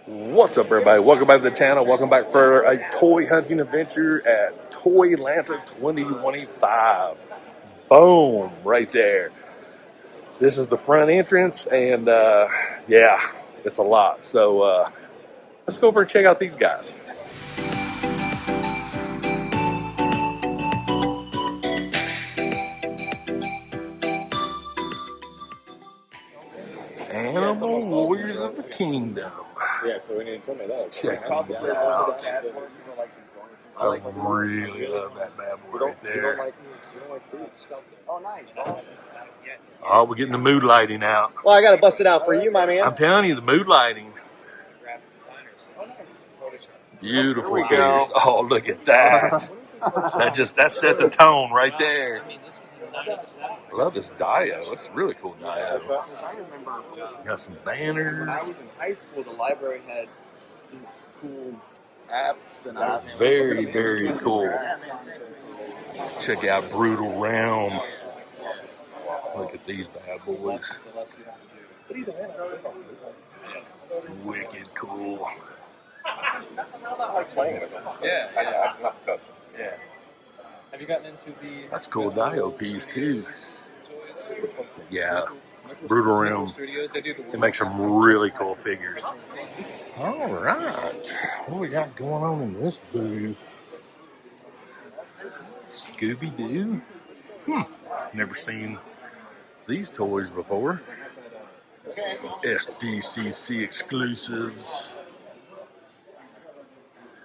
What's up, everybody? Welcome back to the channel. Welcome back for a toy hunting adventure at JoeLanta 2025. Boom, right there. This is the front entrance, and yeah, it's a lot. So let's go over and check out these guys. Animal Warriors of the Kingdom. Yeah, so we need to tell me that. Check these out. I really love that bad boy right there. We don't like fruits. Oh, nice. Awesome. Oh, we're getting the mood lighting out. Well, I got to bust it out for you, my man. I'm telling you, the mood lighting. Beautiful Here we figures. go. Oh, look at that. that set the tone right there. I love this Dio. It's a really cool Dio. I remember Got some banners. when I was in high school, the library had these cool apps, and I was Very, very cool. Check out Brutal Realm. Look at these bad boys. Wicked cool. Yeah, I'm not the customer. Yeah. Have you gotten into the... That's cool Dio piece too. Yeah. Brutal Realm. It makes some really cool figures. All right. What do we got going on in this booth? Scooby-Doo? Never seen these toys before. SDCC exclusives.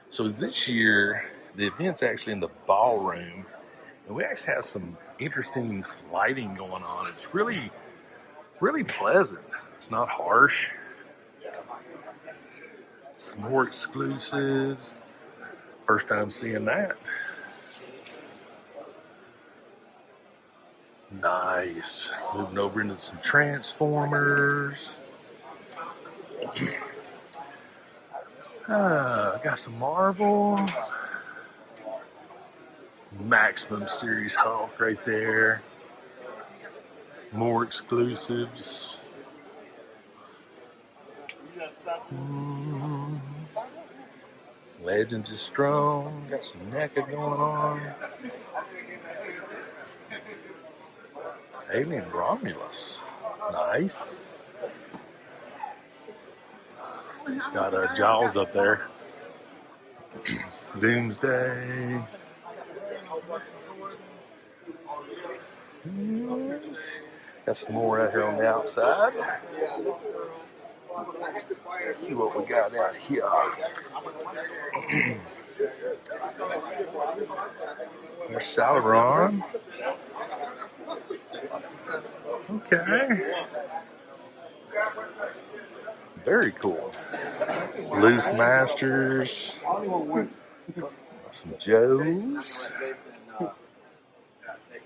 So this year, the event's actually in the ballroom, and we actually have some interesting lighting going on. It's really, really pleasant. It's not harsh. Some more exclusives. First time seeing that. Nice. Moving over into some Transformers. Got some Marvel. Maximum Series Hulk right there. More exclusives. Legends is strong. Got some NECA going on. Alien Romulus. Nice. Got Jaws up there. Doomsday. Got some more out here on the outside. Let's see what we got out here. There's Sauron. Okay. Very cool. Loose Masters. Some Joes.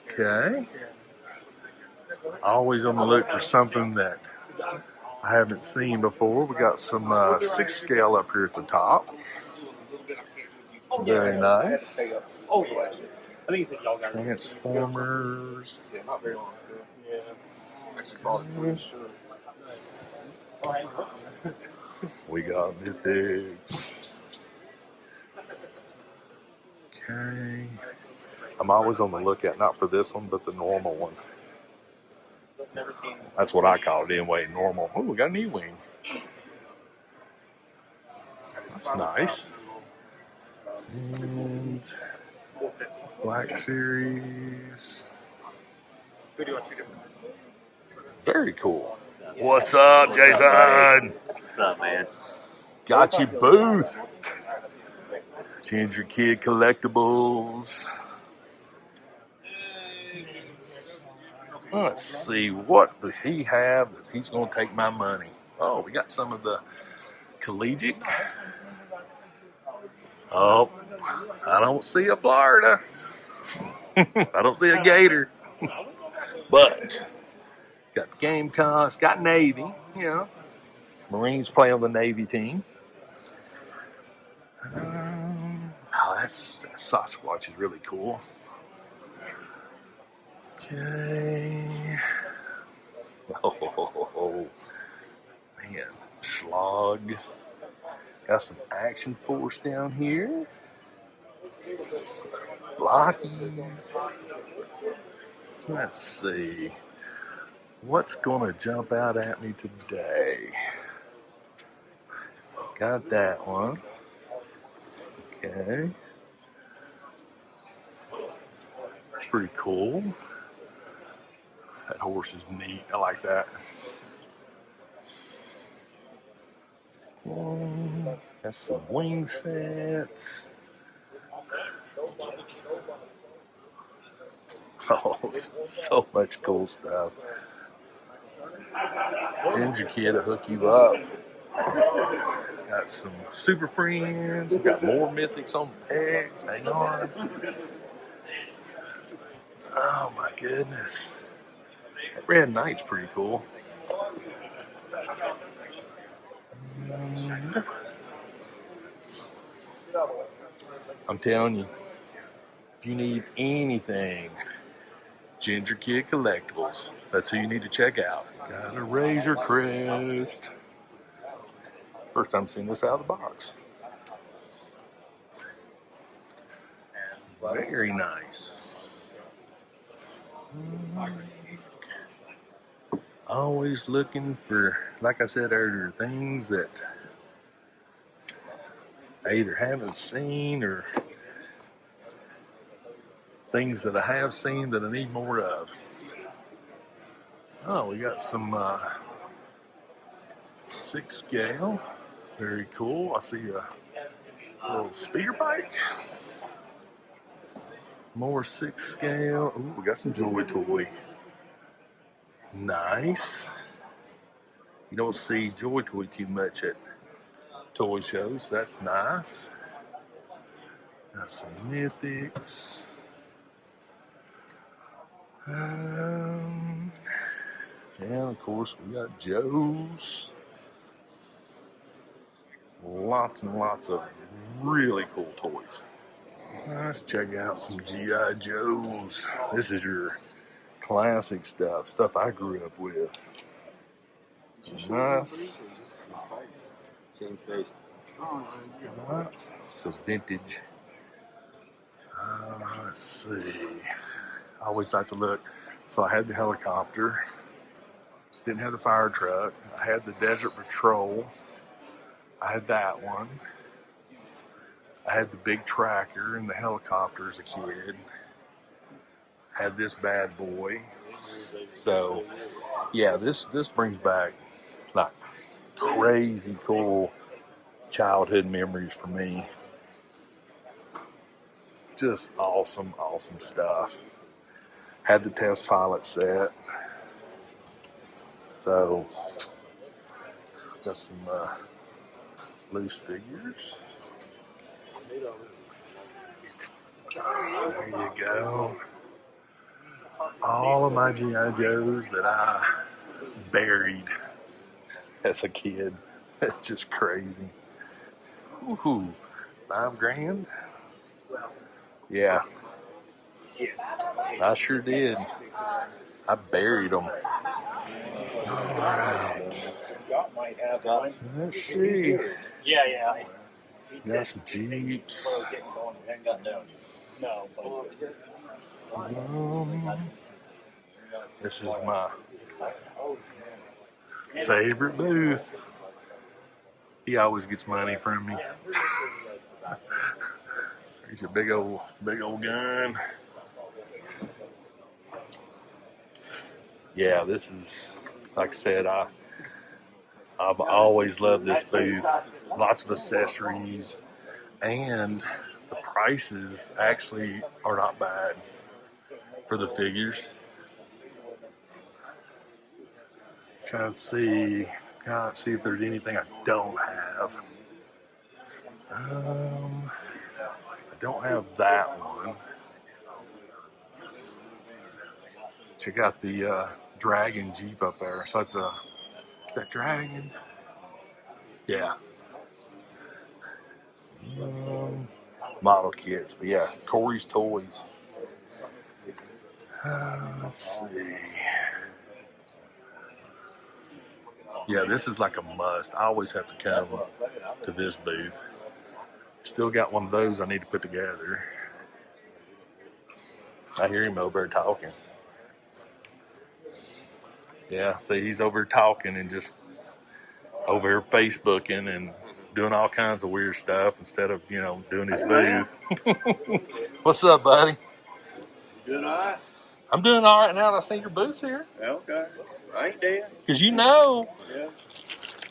Okay. Always on the look for something that I haven't seen before. We got some 6 scale up here at the top. Very nice. Transformers. We got Mythics. Okay. I'm always on the lookout, not for this one, but the normal one. That's what I call it anyway, normal. Oh, we got an E-Wing. That's nice. And Black Series. Very cool. What's up, Jason? What's up, man? Got you booth. Ginger Kid Collectibles. Let's see, what does he have that he's going to take my money? Oh, we got some of the collegiate. Oh, I don't see a Florida. I don't see a Gator. But got the Gamecocks, got Navy, you know. Marines play on the Navy team. That Sasquatch is really cool. Okay. Oh, man. Slog. Got some Action Force down here. Blockies. Let's see. What's going to jump out at me today? Got that one. Okay. It's pretty cool. That horse is neat. I like that. Got some wing sets. Oh, so much cool stuff. Ginger Kid to hook you up. Got some Super Friends. We got more Mythics on pegs. Hang on. Oh my goodness. That Red Knight's pretty cool. And I'm telling you, if you need anything, Ginger Kid Collectibles. That's who you need to check out. Got a Razor Crest. First time seeing this out of the box. Very nice. Always looking for, like I said earlier, things that I either haven't seen or things that I have seen that I need more of. Oh, we got some 6 scale. Very cool. I see a little speeder bike. More 6 scale. Ooh, we got some Joy Toy. Nice. You don't see Joy Toy too much at toy shows. That's nice. Got some Mythics. Yeah, of course, we got Joe's. Lots and lots of really cool toys. Let's check out some G.I. Joes. This is your classic stuff I grew up with. Nice. Same space. Nice. It's a vintage. Let's see. I always like to look. So I had the helicopter. Didn't have the fire truck. I had the Desert Patrol. I had that one. I had the big tractor and the helicopter as a kid. Had this bad boy. So, yeah, this brings back like crazy cool childhood memories for me. Just awesome stuff. Had the test pilot set. So, got some loose figures. There you go. All of my G.I. Joes that I buried as a kid. That's just crazy. Ooh, $5,000? Yeah. I sure did. I buried them. Alright. Let's see. Yeah. Got some Jeeps. This is my favorite booth. He always gets money from me. He's a big old gun. Yeah, this is, like I said, I've always loved this booth. Lots of accessories, and the prices actually are not bad for the figures. Trying to see if there's anything I don't have. I don't have that one. Check out the Dragon Jeep up there. So it's is that Dragon? Yeah. Model kits, but yeah, Corey's Toys. Let's see. Yeah, this is like a must. I always have to come to this booth. Still got one of those I need to put together. I hear him over there talking. Yeah, see, he's over here talking and just over here Facebooking and doing all kinds of weird stuff instead of, doing his booth. What's up, buddy? Doing all right? I'm doing all right now. I seen your booth's here. Okay. I ain't dead. Because you know. Yeah.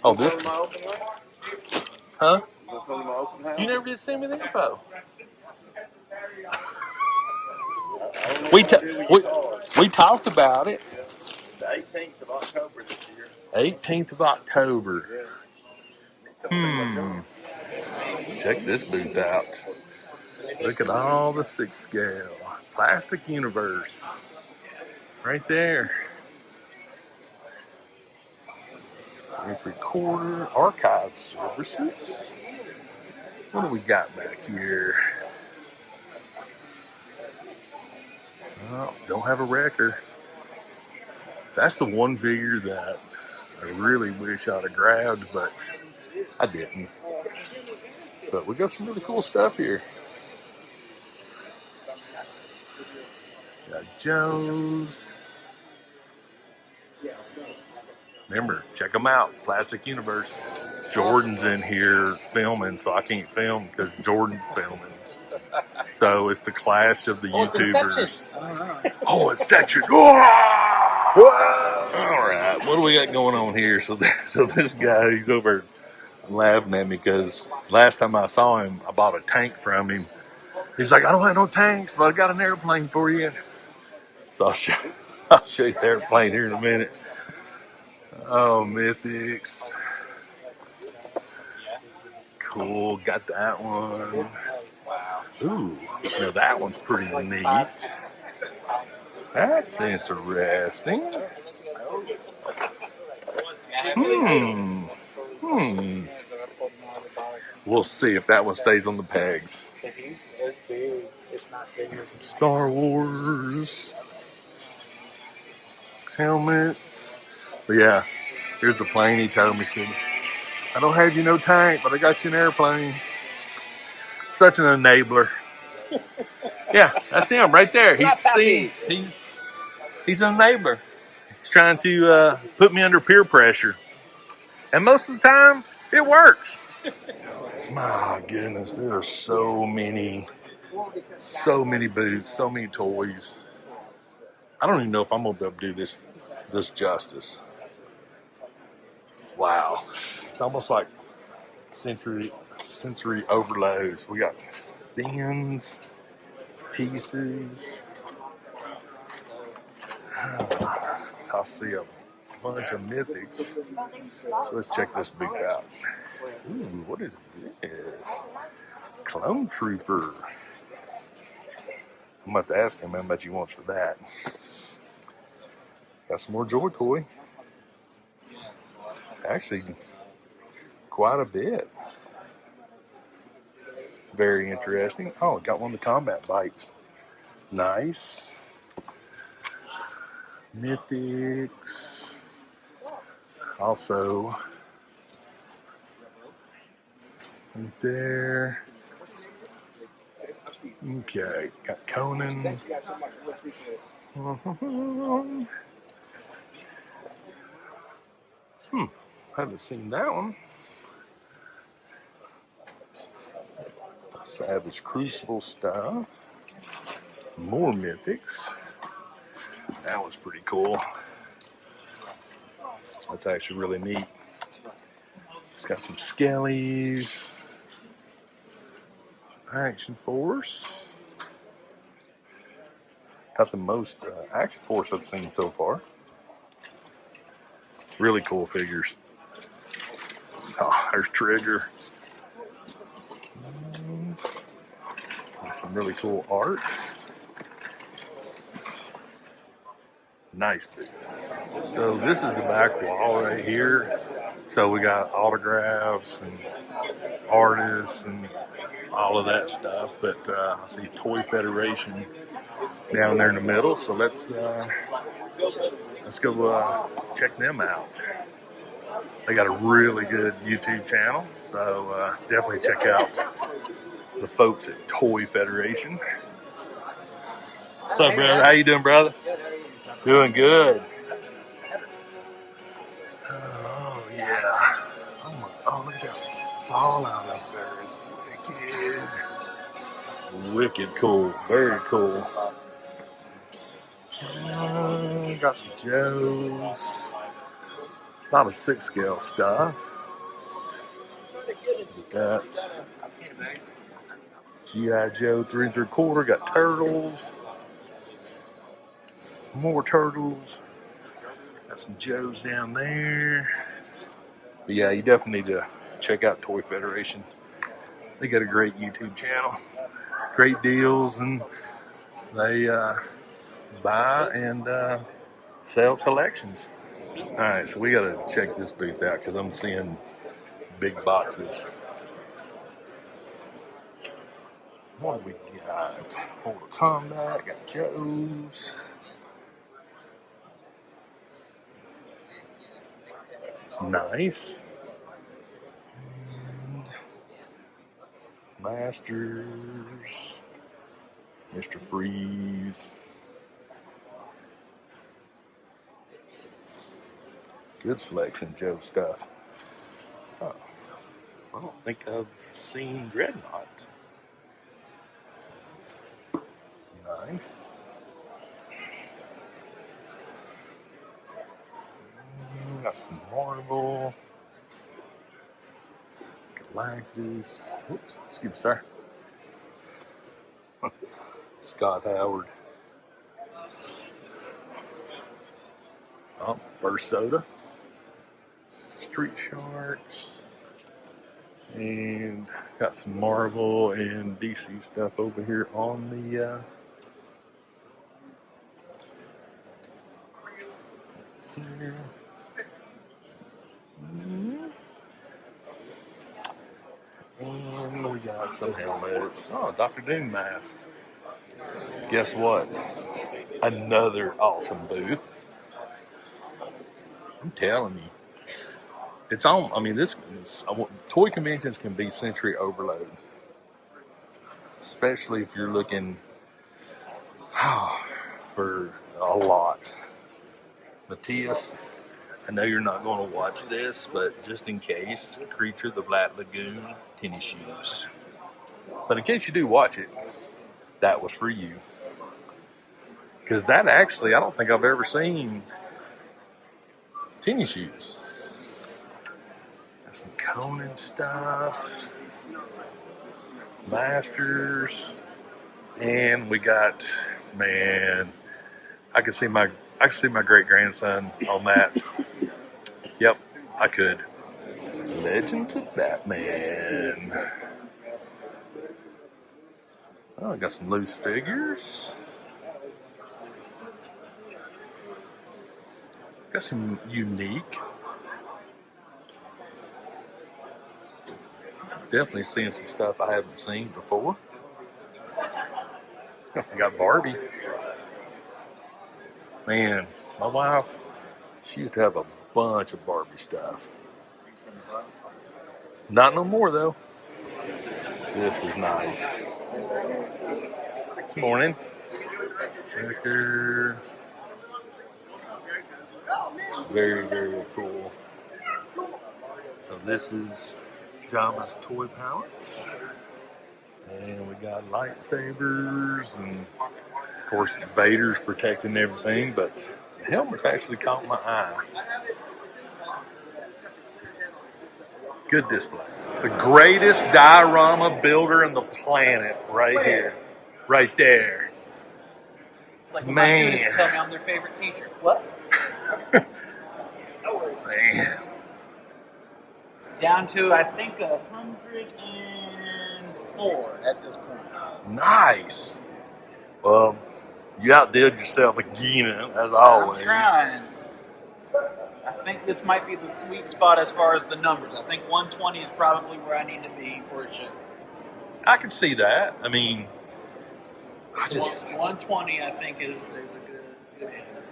Oh, this. My open house? Huh? You gonna come to my open house? You never did send me the info. I don't know We, what ta- to do with we, your card. we talked about it. Yeah. The 18th of October this year. 18th of October. Yeah. Check this booth out. Look at all the 6 scale. Plastic Universe. Right there. 3/4 archive services. What do we got back here? Oh, don't have a wrecker. That's the one figure that I really wish I'd have grabbed, but I didn't. But we got some really cool stuff here. Got Joe's. Remember, check them out. Plastic Universe. Jordan's in here filming, so I can't film because Jordan's filming. So it's the clash of the YouTubers. Oh, it's section. All right, what do we got going on here? So this guy, he's over laughing at me because last time I saw him, I bought a tank from him. He's like, I don't have no tanks, but I got an airplane for you. So I'll show you the airplane here in a minute. Oh, Mythics. Cool, got that one. Ooh, now that one's pretty neat. That's interesting. We'll see if that one stays on the pegs. Some Star Wars helmets. But yeah, here's the plane he told me. Said, I don't have you no tank, but I got you an airplane. Such an enabler. Yeah, that's him right there. He's an enabler. He's trying to put me under peer pressure. And most of the time, it works. My goodness, there are so many booths, so many toys. I don't even know if I'm going to be able to do this justice. Wow. It's almost like sensory overloads. We got bins, pieces. I'll see a bunch of mythics. So let's check this booth out. Ooh, what is this? Clone Trooper. I'm about to ask him how much he wants for that. Got some more Joy Toy. Actually, quite a bit. Very interesting. Oh, got one of the combat bikes. Nice. Mythics. Also, right there. Okay, got Conan. Haven't seen that one. Savage Crucible stuff. More mythics. That was pretty cool. That's actually really neat. It's got some skellies. Action Force. Got the most Action Force I've seen so far. Really cool figures. Oh, there's Trigger. Some really cool art. Nice booth. So this is the back wall right here. So we got autographs and artists and all of that stuff. But I see Toy Federation down there in the middle. So let's go check them out. They got a really good YouTube channel, so definitely check out the folks at Toy Federation. What's up, brother? How you doing, brother? Doing good. Oh yeah. Oh look at that fallout up there. It's wicked. Wicked cool. Very cool. Got some Joes. A lot of 6 scale stuff. Got G.I. Joe 3 3/4. Got turtles. More turtles. Got some Joes down there. But yeah, you definitely need to check out Toy Federation. They got a great YouTube channel. Great deals, and they buy and sell collections. All right, so we got to check this booth out because I'm seeing big boxes. What do we got? Mortal Kombat, got Joe's. Nice. And Masters. Mr. Freeze. Good selection, Joe stuff. Oh, I don't think I've seen Dreadnought. Nice. Got some Marvel. Galactus. Oops, excuse me, sir. Scott Howard. Oh, First Soda. Street Sharks. And got some Marvel and DC stuff over here on the here. And we got some helmets. Oh, Dr. Doom mask. Guess what? Another awesome booth. I'm telling you. It's on. I mean, this toy conventions can be sensory overload, especially if you're looking for a lot. Matthias, I know you're not going to watch this, but just in case, Creature the Black Lagoon tennis shoes. But in case you do watch it, that was for you. Because that actually, I don't think I've ever seen tennis shoes. Got some Conan stuff, Masters, and we got, man, I could see my great grandson on that. Yep, I could. Legend of Batman. Oh, I got some loose figures. Got some unique. Definitely seeing some stuff I haven't seen before. I got Barbie. Man, my wife, she used to have a bunch of Barbie stuff. Not no more though. This is nice. Good morning. Right there. Very, very cool. So this is Jabba's Toy Palace. And we got lightsabers, and of course Vader's protecting everything, but the helmet's actually caught my eye. Good display. The greatest diorama builder on the planet right here. Right there. It's like when my students tell me I'm their favorite teacher. What? Man. Down to, I think, 104 at this point. Nice. Well, you outdid yourself again, as always. I'm trying. I think this might be the sweet spot as far as the numbers. I think 120 is probably where I need to be for a show. I can see that. I mean, 120, I think, there's a good answer.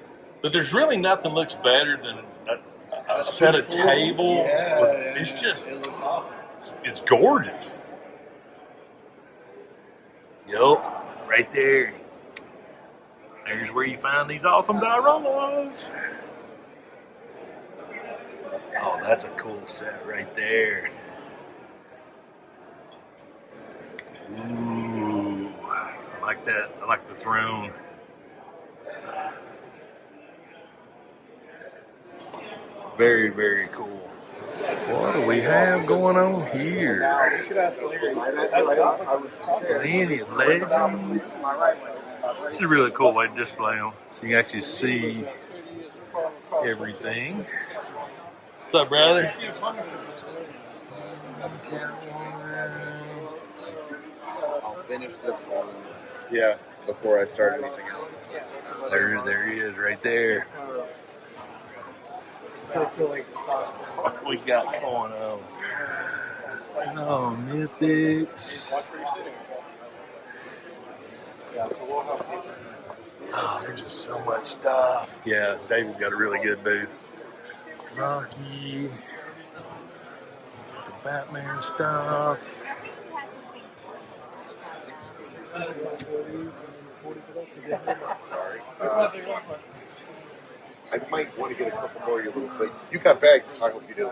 But there's really nothing looks better than a set of table. Yeah, It's just, it looks awesome. it's gorgeous. Yup, right there. There's where you find these awesome dioramas. Oh, that's a cool set right there. Ooh, I like that. I like the throne. Very, very cool. What do we have going on here? Lineage Legends. This is a really cool way to display them, so you can actually see everything. What's up, brother? I'll finish this one Yeah. before I start anything else. There he is, right there. What we got going on? Oh, mythics. Oh, there's just so much stuff. Yeah, David's got a really good booth. Rocky, the Batman stuff. Sorry. I might want to get a couple more of your little things. You got bags, I hope you do.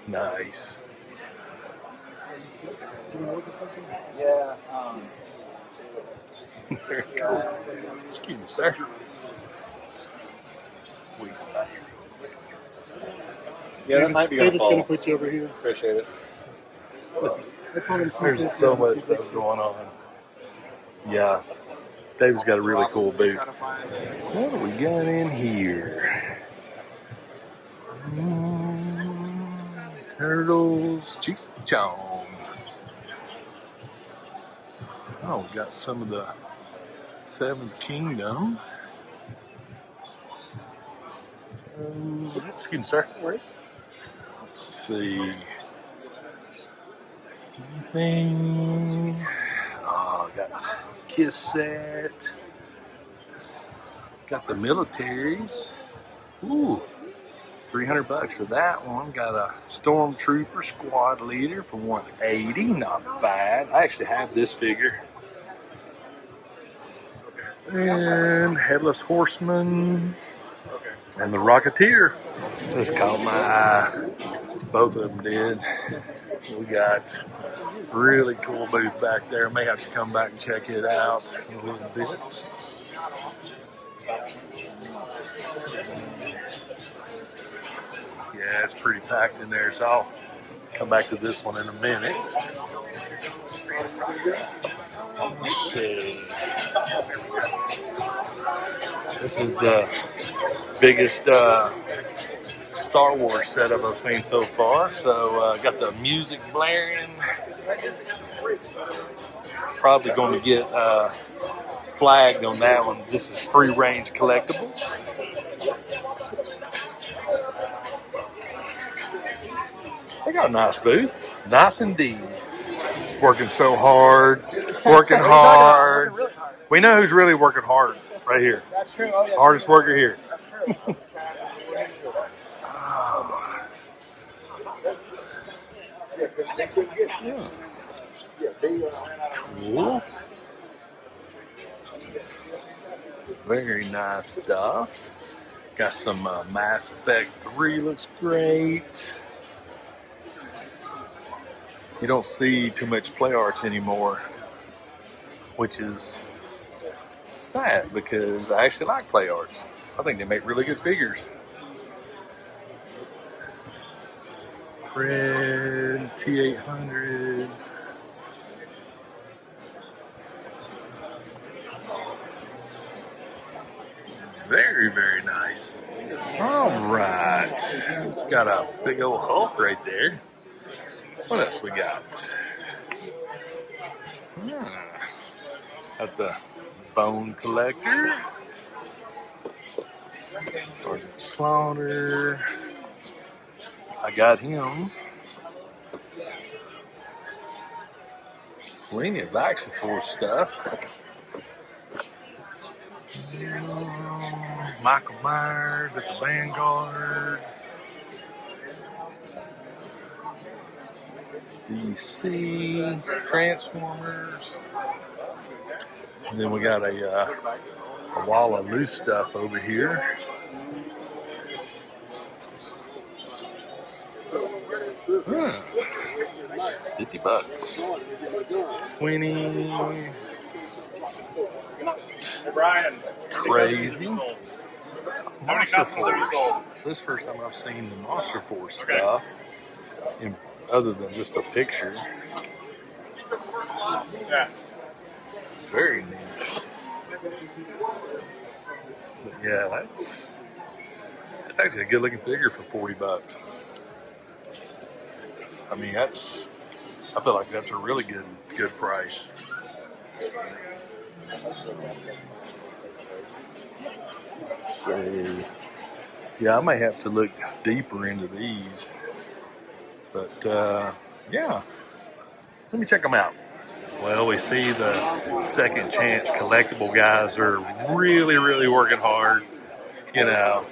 Nice. Yeah. Very cool. Excuse me, sir. Sweet. Yeah, that might be David's fall. going to put you over here. Appreciate it. There's so much stuff going on. Yeah. David's got a really cool booth. What do we got in here? Turtles, Cheech Chong. Oh, we got some of the Seventh Kingdom. Excuse me, sir. Let's see. Anything? Oh, got Kiss set. Got the militaries. Ooh, $300 for that one. Got a Stormtrooper squad leader for $180. Not bad. I actually have this figure. And Headless Horseman. And the Rocketeer. This caught my eye. Both of them did. We got really cool booth back there. May have to come back and check it out in a little bit. Yeah, it's pretty packed in there, so I'll come back to this one in a minute. Let's see. This is the biggest Star Wars setup I've seen so far. So got the music blaring. Probably going to get flagged on that one. This is Free Range Collectibles. They got a nice booth. Nice indeed. Working so hard. Working hard. Really hard. We know who's really working hard right here. That's true. Oh, yeah. Hardest worker here. That's true. Oh. Cool. Very nice stuff. Got some Mass Effect 3 looks great. You don't see too much play arts anymore, which is sad because I actually like play arts. I think they make really good figures. Red T800. Very, very nice. All right. Got a big old Hulk right there. What else we got? Got the Bone Collector. Sergeant Slaughter. I got him. Plenty of Action Force stuff. Michael Myers at the Vanguard. DC, Transformers. And then we got a wall of loose stuff over here. $50. 20. Crazy. Monster Force. So this is the first time I've seen the Monster Force stuff, other than just a picture. Very neat. But yeah, that's actually a good looking figure for $40. I mean, I feel like that's a really good price. So, yeah, I may have to look deeper into these. But, yeah, let me check them out. Well, we see the Second Chance Collectible guys are really, really working hard. You know,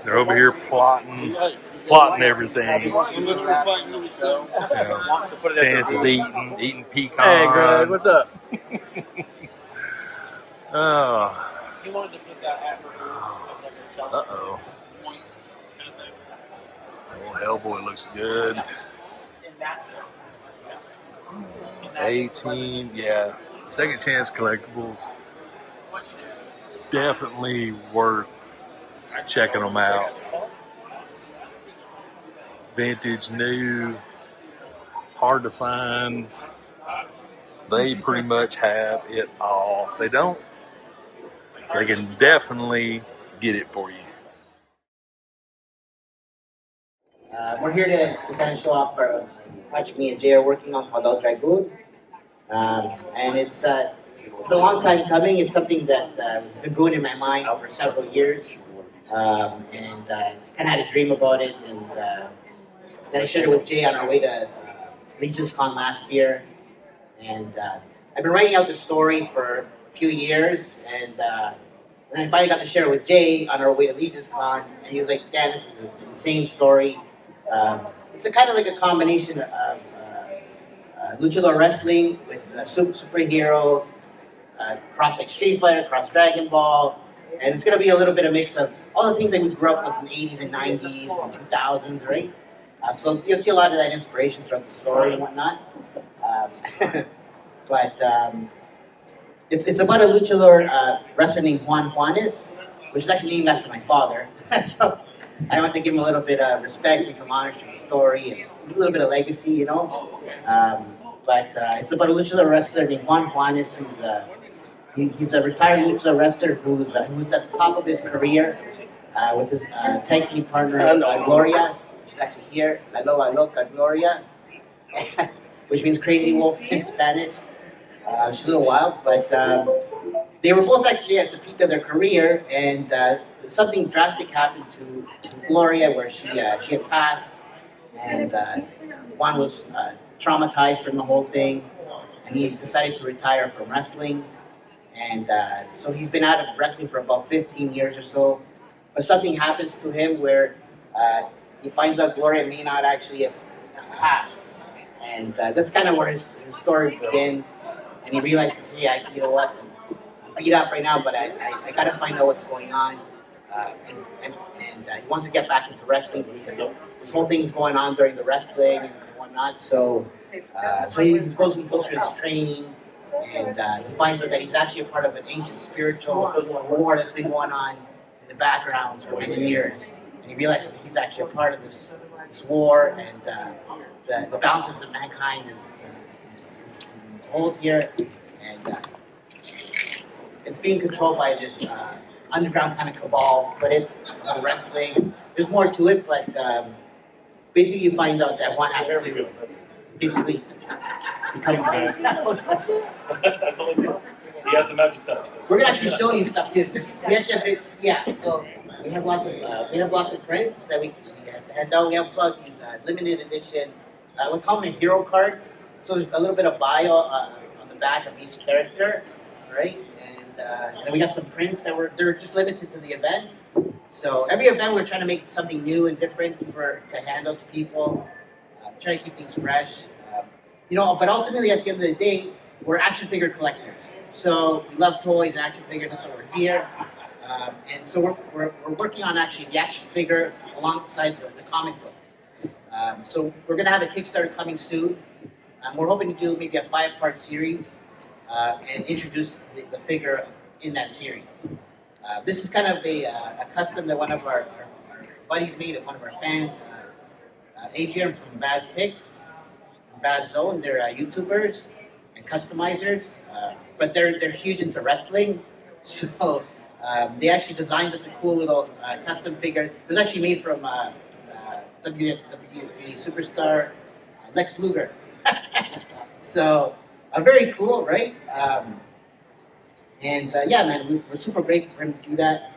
they're over here plotting everything. You know, Chance is eating pecans. Hey, Greg, what's up? Oh. He wanted to put that at Uh-oh. Oh, Hellboy looks good. 18, yeah. Second Chance Collectibles. Definitely worth checking them out. Vintage, new, hard to find. They pretty much have it all. If they don't, they can definitely get it for you. We're here to kind of show off our project me and Jay are working on called Dragoon. And it's been a long time coming. It's something that has been brewing in my mind for several years. And kind of had a dream about it. And then I shared it with Jay on our way to Legion's Con last year. And I've been writing out this story for a few years. And then I finally got to share it with Jay on our way to Legion's Con. And he was like, "Dan, this is an insane story." It's a kind of like a combination of luchador wrestling with superheroes, cross like Street Fighter, cross Dragon Ball, and it's going to be a little bit of mix of all the things that we grew up with in the 80s and 90s and 2000s, right? So you'll see a lot of that inspiration throughout the story and whatnot. But it's about a luchador wrestler named Juan Juanes, which is actually named after my father. So I want to give him a little bit of respect and some honor to the story and a little bit of legacy, you know. But it's about a luchador wrestler named Juan Juanes, he's a retired luchador wrestler who's at the top of his career with his tag team partner Gloria. She's actually here. Aloha loca Gloria, which means crazy wolf in Spanish. She's a little wild, but they were both actually at the peak of their career, and something drastic happened to Gloria where she had passed, and Juan was traumatized from the whole thing, and he decided to retire from wrestling. And so he's been out of wrestling for about 15 years or so. But something happens to him where he finds out Gloria may not actually have passed. And that's kind of where his story begins. And he realizes, hey, you know what, I'm beat up right now, but I got to find out what's going on. And he wants to get back into wrestling because this whole thing's going on during the wrestling and whatnot. So he goes through his training. And he finds out that he's actually a part of an ancient spiritual war that's been going on in the background for many years. And he realizes he's actually a part of this war, and the balance of mankind is hold here, and it's being controlled by this underground kind of cabal. But the wrestling, there's more to it. But basically, you find out that one has to basically become. That's all he did. He has the magic touch. We're gonna actually show you stuff too. We actually have, so we have lots of prints that we have to hand out. We also have these limited edition. We call them hero cards. So there's a little bit of bio on the back of each character, right? And then we got some prints that they're just limited to the event. So every event we're trying to make something new and different to handle to people. Try to keep things fresh. But ultimately at the end of the day, we're action figure collectors. So we love toys and action figures. That's why we're here. And so we're working on actually the action figure alongside the comic book. So we're gonna have a Kickstarter coming soon. We're hoping to do maybe a 5-part series and introduce the figure in that series. This is kind of a custom that one of our buddies made, one of our fans, Adrian from Baz Picks, Baz Zone. They're YouTubers and customizers, but they're huge into wrestling. So they actually designed us a cool little custom figure. It was actually made from WWE superstar Lex Luger. So very cool, right? Yeah, man, we're super grateful for him to do that.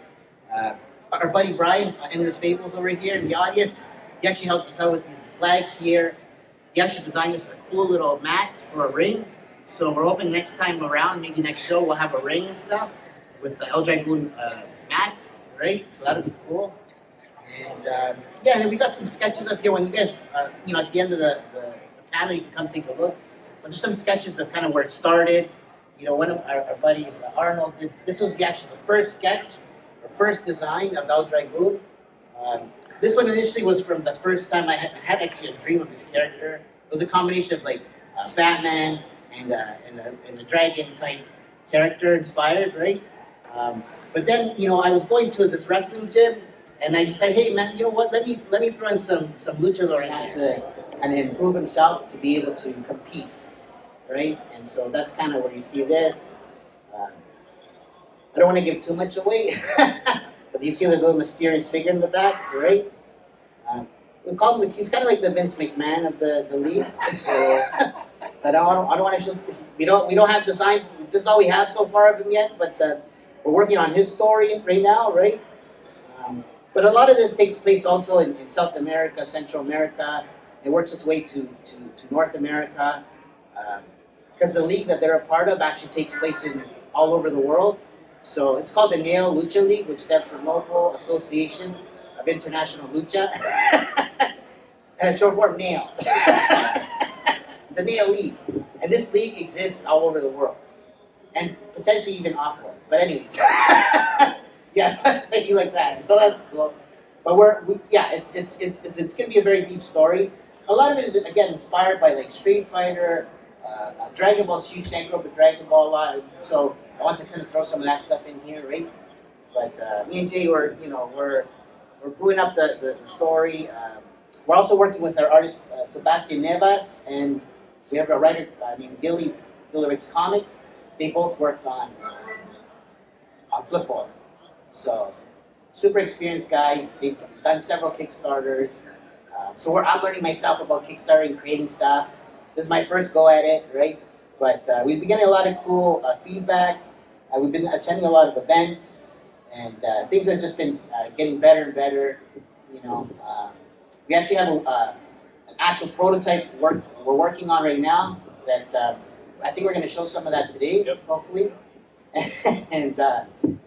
Our buddy Brian, Endless Fables, over here in the audience, he actually helped us out with these flags here. He actually designed us a cool little mat for a ring. So we're hoping next time around, maybe next show, we'll have a ring and stuff with the El Dragoon mat, right? So that'll be cool. And yeah, and then we got some sketches up here. When you guys, at the end of the panel, you can come take a look. But there's some sketches of kind of where it started. One of our buddies, Arnold, this was the first sketch, or first design of El Dragoon. This one initially was from the first time I had actually a dream of this character. It was a combination of like Batman and a dragon type character inspired, right? But then I was going to this wrestling gym, and I decided, hey man, you know what? Let me throw in some luchador and improve himself to be able to compete, right? And so that's kind of where you see this. I don't want to give too much away, but you see there's a little mysterious figure in the back, right? We call him, he's kind of like the Vince McMahon of the league. So, but I don't want to show. We don't have designs. This is all we have so far of him yet. But we're working on his story right now, right? But a lot of this takes place also in South America, Central America. It works its way to North America, because the league that they're a part of actually takes place in all over the world. So it's called the NAIL Lucha League, which stands for Noble Association of International Lucha, and it's short form NAIL. The NAIL League, and this league exists all over the world, and potentially even off-world. But anyways, yes, thank you like that. So that's cool. But it's gonna be a very deep story. A lot of it is again inspired by like Street Fighter, Dragon Ball's huge fan group of Dragon Ball a lot. So I want to kind of throw some of that stuff in here, right? But me and Jay we're brewing up the story. We're also working with our artist Sebastian Nevas, and we have a writer named Gilly Ricks Comics. They both worked on Flipboard. So super experienced guys. They've done several Kickstarters. So I'm learning myself about Kickstarter and creating stuff. This is my first go at it, right? But we've been getting a lot of cool feedback. We've been attending a lot of events, and things have just been getting better and better. We actually have an actual prototype we're working on right now that I think we're going to show some of that today, hopefully. And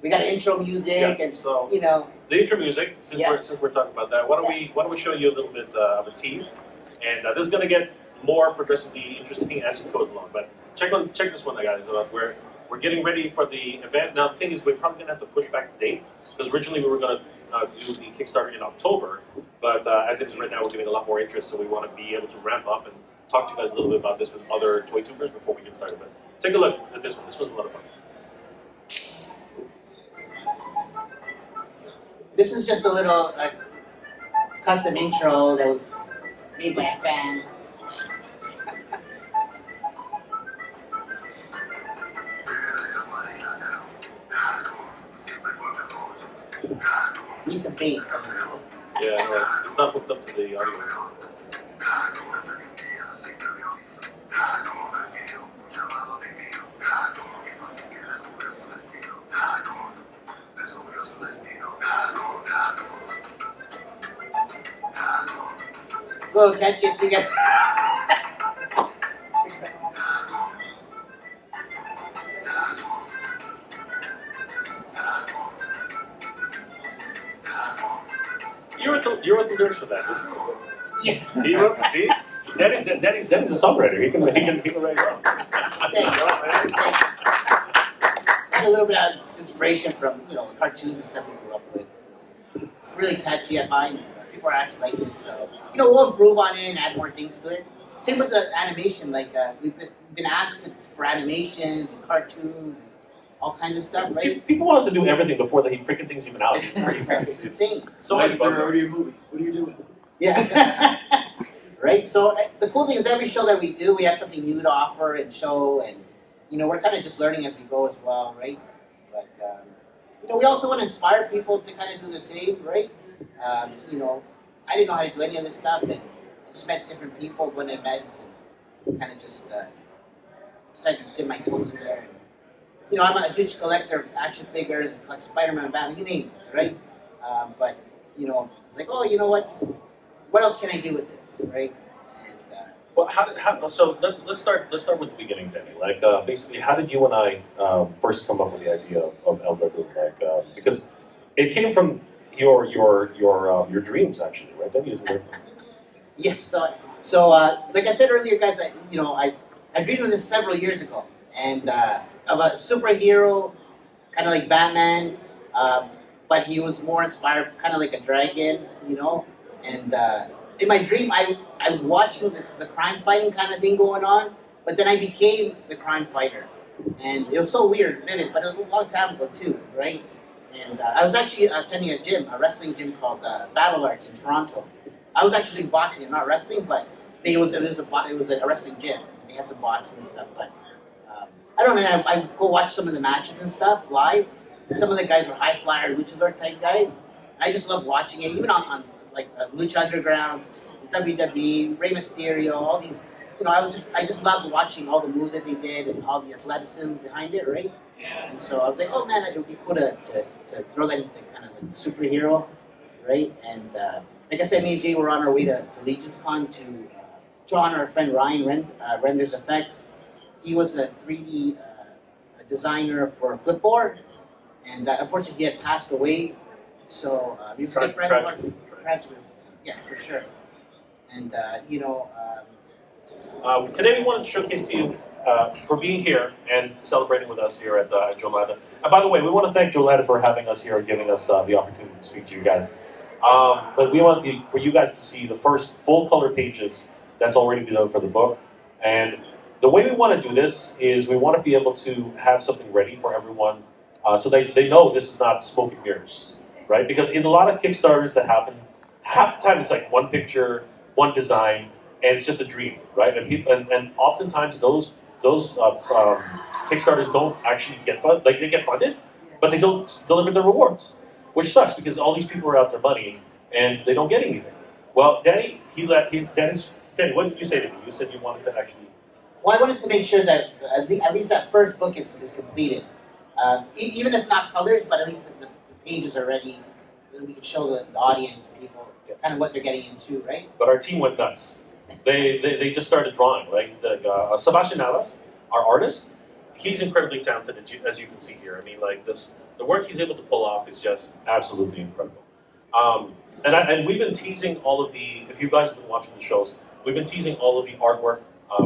we got intro music, and so the intro music. Since we're talking about that, why don't we show you a little bit of a tease, and this is going to get more progressively interesting as it goes along. But check this one, guys. We're getting ready for the event. Now the thing is, we're probably going to have to push back the date because originally we were going to do the Kickstarter in October, but as it is right now, we're getting a lot more interest, so we want to be able to ramp up and talk to you guys a little bit about this with other toy tubers before we get started. But take a look at this one. This one's a lot of fun. This is just a little custom intro that was made by a fan. Need some bass. Yeah, no, it's not hooked up to the audio. It's a little catchy, so you get. you wrote the lyrics for that. Yes. He wrote. See, Daddy's a songwriter. He can write it down. Thank you. And a little bit of inspiration from cartoons and stuff we grew up with. It's really catchy. I find people are actually liking it, so we'll improve on it and add more things to it. Same with the animation. Like we've been asked for animations and cartoons and all kinds of stuff, right? People want us to do everything before they freaking things even out. It's crazy. It's insane. So much fun. Already a movie. What are you doing? Yeah. Right. So the cool thing is every show that we do, we have something new to offer and show, and we're kind of just learning as we go as well, right? But we also want to inspire people to kind of do the same, right? I didn't know how to do any of this stuff, and I just met different people when I met, and kind of just decided to dip my toes in there. I'm a huge collector of action figures, like Spider-Man, Batman, you name it, right? But it's like, oh, you know what? What else can I do with this, right? And, Well, so let's start with the beginning, Danny. Like basically, how did you and I first come up with the idea of El Dragoon? Like because it came from your dreams, actually, right? Danny, isn't it? yes, so like I said earlier, guys, I dreamed of this several years ago, and of a superhero, kind of like Batman, but he was more inspired, kind of like a dragon, And in my dream, I was watching the crime fighting kind of thing going on, but then I became the crime fighter. And it was so weird, vivid, but it was a long time ago too, right? And I was actually attending a wrestling gym called Battle Arts in Toronto. I was actually doing boxing, not wrestling, but it was a wrestling gym. They had some boxing and stuff, but I don't know. I would go watch some of the matches and stuff live. And some of the guys were high flyer, luchador type guys. I just loved watching it, even on like Lucha Underground, WWE, Rey Mysterio, all these. I just loved watching all the moves that they did and all the athleticism behind it, right? And so I was like, oh man, it would be cool to throw that into kind of like superhero, right? And like I said, me and Jay were on our way to Legion's Con to honor our friend Ryan Renders Effects. He was a 3D designer for Flipboard, and unfortunately he had passed away. So he was a good friend of ours. Tragically. Yeah, for sure. And today we wanted to showcase to you for being here and celebrating with us here at JoeLanta. And by the way, we want to thank JoeLanta for having us here and giving us the opportunity to speak to you guys. But we want for you guys to see the first full color pages that's already been done for the book. And the way we want to do this is we want to be able to have something ready for everyone so they know this is not smoke and mirrors, right? Because in a lot of Kickstarters that happen, half the time it's like one picture, one design, and it's just a dream, right? And oftentimes those Kickstarters don't actually get funded. Like they get funded, but they don't deliver the rewards, which sucks because all these people are out their money and they don't get anything. Well, Danny, Danny, what did you say to me? You said you wanted to actually. Well, I wanted to make sure that at least that first book is completed, even if not colors, but at least the pages are ready. We can show the audience, people, kind of what they're getting into, right? But our team went nuts. They just started drawing. Like Sebastian Alas, our artist, he's incredibly talented, as you can see here. I mean, like the work he's able to pull off is just absolutely incredible. And we've been teasing all of the. If you guys have been watching the shows, we've been teasing all of the artwork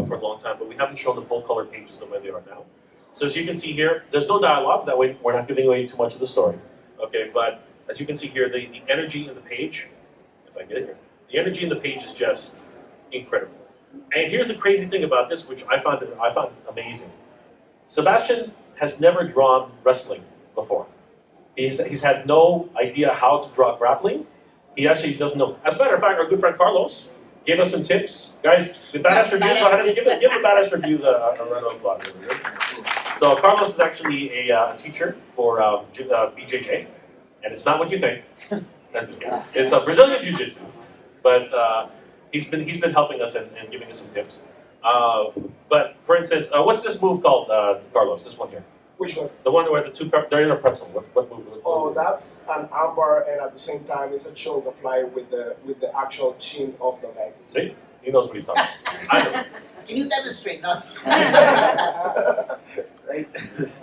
for a long time, but we haven't shown the full color pages the way they are now. So as you can see here, there's no dialogue. That way, we're not giving away too much of the story. Okay, but as you can see here, the energy in the page. If I get it here, the energy in the page is just incredible. And here's the crazy thing about this, which I found amazing. Sebastian has never drawn wrestling before. He's had no idea how to draw grappling. He actually doesn't know. As a matter of fact, our good friend Carlos gave us some tips. Guys, the badass reviews, go ahead and give the badass reviews a round of applause. So Carlos is actually a teacher for BJJ, and it's not what you think. It's a Brazilian Jiu-Jitsu, but he's been helping us and giving us some tips. But for instance, what's this move called, Carlos? This one here. Which one? The one where they're in a pretzel. What move? Oh, that's an armbar, and at the same time, it's a shoulder fly with the actual chin of the leg. See, he knows what he's talking about. I don't. Can you demonstrate? No. Right.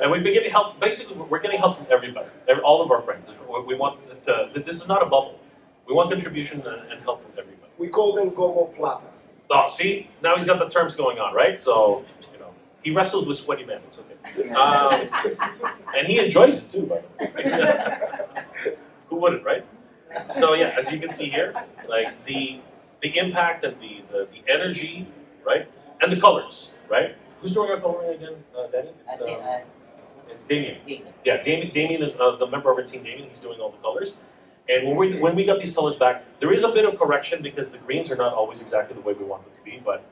And we've been getting help. Basically, we're getting help from everybody, all of our friends. We want to. This is not a bubble. We want contribution and help from everybody. We call them Gogo Plata. Oh, see, now he's got the terms going on, right? So, you know, he wrestles with sweaty men. It's okay. And he enjoys it too, by the way. Who wouldn't, right? So yeah, as you can see here, like the impact and the energy, right, and the colors, right. Who's doing our coloring again, Danny? It's Damien. Yeah, Damien is the member of our team. Damien, he's doing all the colors. And when we got these colors back, there is a bit of correction because the greens are not always exactly the way we want them to be, but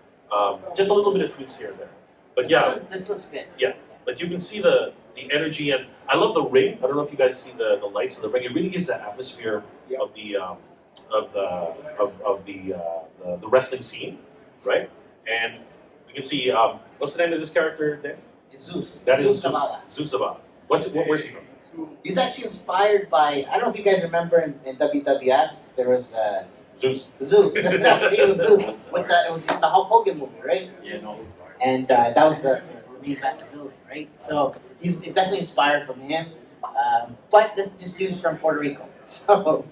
just a little bit of tweaks here and there. But yeah, this looks good. Yeah, but you can see the energy, and I love the ring. I don't know if you guys see the lights in the ring. It really gives that atmosphere of the wrestling scene, right? And you can see what's the name of this character, Dan? It's Zeus. That is Zeus Zavala. Zeus Zavala. Where's he from? He's actually inspired by, I don't know if you guys remember in WWF, there was Zeus. Zeus. He was Zeus. It was in the Hulk Hogan movie, right? Yeah, no. And that was the reinventability, right? So he's definitely inspired from him. But this dude's from Puerto Rico. So,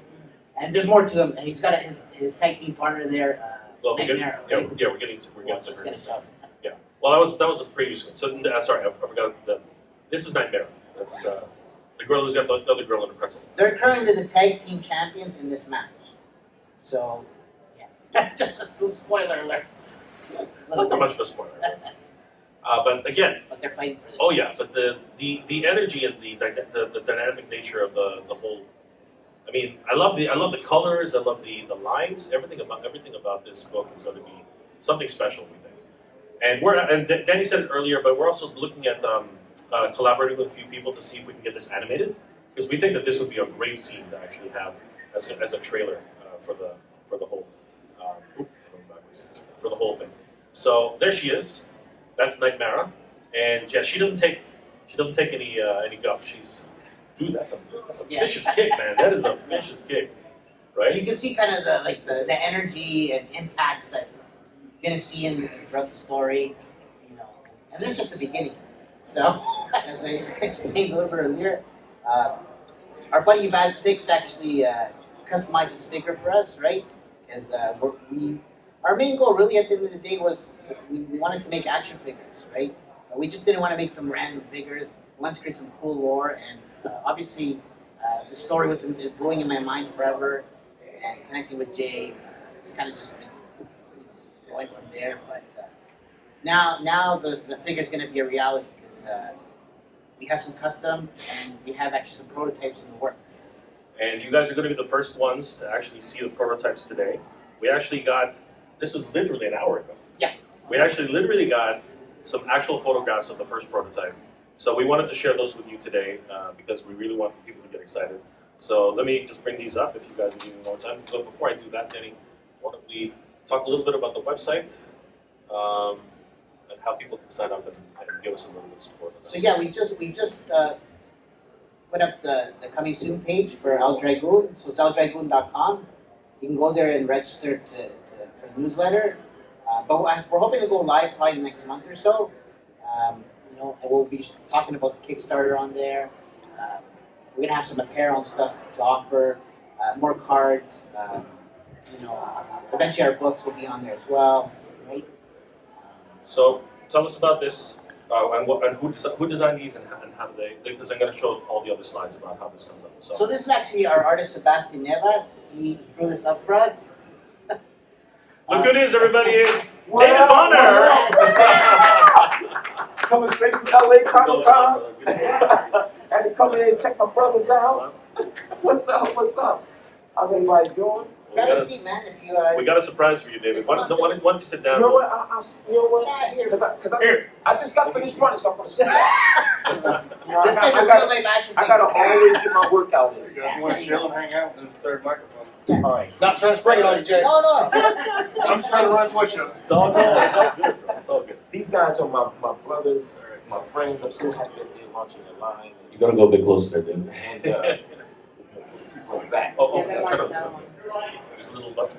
and there's more to him. He's got his tag team partner there, Well, we're Nightmare, getting, right? yeah, we're getting to Just gonna show up. Yeah. Well, that was the previous one. So sorry, I forgot that. This is Nightmare. That's the girl who's got the other girl in the pretzel. They're currently the tag team champions in this match. So, yeah. Just a little spoiler alert. That's not much of a spoiler. But again, But they're fighting for this. oh yeah, but the energy and the dynamic nature of the whole. I mean, I love the colors. I love the lines. Everything about this book is going to be something special, we think. And Danny said it earlier, but we're also looking at collaborating with a few people to see if we can get this animated, because we think that this would be a great scene to actually have as a trailer for the whole for the whole thing. So there she is. That's Nightmare, and yeah, she doesn't take any guff. Dude, that's a vicious kick, man. That is a vicious kick, right? So you can see kind of the energy and impacts that you're gonna see throughout the story, you know. And this is just the beginning. So, as I explained a little bit earlier, our buddy Vaz Pix actually customized this figure for us, right? Because our main goal, really, at the end of the day, was we wanted to make action figures, right? We just didn't want to make some random figures. We wanted to create some cool lore, and obviously, the story was brewing in my mind forever, and connecting with Jay, it's kind of just been going from there. But now the figure's going to be a reality, because we have some custom, and we have actually some prototypes in the works. And you guys are going to be the first ones to actually see the prototypes today. We actually got, this is literally an hour ago. Yeah. We actually literally got some actual photographs of the first prototype. So we wanted to share those with you today because we really want people to get excited. So let me just bring these up if you guys are needing more time. So before I do that, Danny, why don't we talk a little bit about the website and how people can sign up and give us a little bit of support. So yeah, we just put up the coming soon page for El Dragoon. So it's eldragoon.com. You can go there and register for the newsletter. But we're hoping to go live probably the next month or so. You know, and we'll be talking about the Kickstarter on there. We're gonna have some apparel and stuff to offer, more cards. You know, eventually our books will be on there as well, right? So tell us about this and who designed these and how do they? Because I'm going to show all the other slides about how this comes up. So this is actually our artist Sebastian Nevas. He drew this up for us. Look who it is, everybody is David Bonner. Coming straight from LA Comic Con. Had to come in and check my brothers out. What's up? What's up? How's everybody doing? Grab a seat, man. If you We got a surprise for you, David. Why don't you sit down? You know what? You know what? yeah, here. Because I just got finished running, so I'm gonna sit down. You know, This guy's a real life action I gotta always get my workout in. You guys want to chill and hang out? There's a third microphone. All right. Not trying to spring it on you, Jay. No, no. I'm just trying to run push-up. It's all good. It's all good, bro. It's all good. These guys are my brothers, my friends. I'm so happy that they're launching the line. You gotta go a bit closer there, David. And going back. Turn on. There's a little button.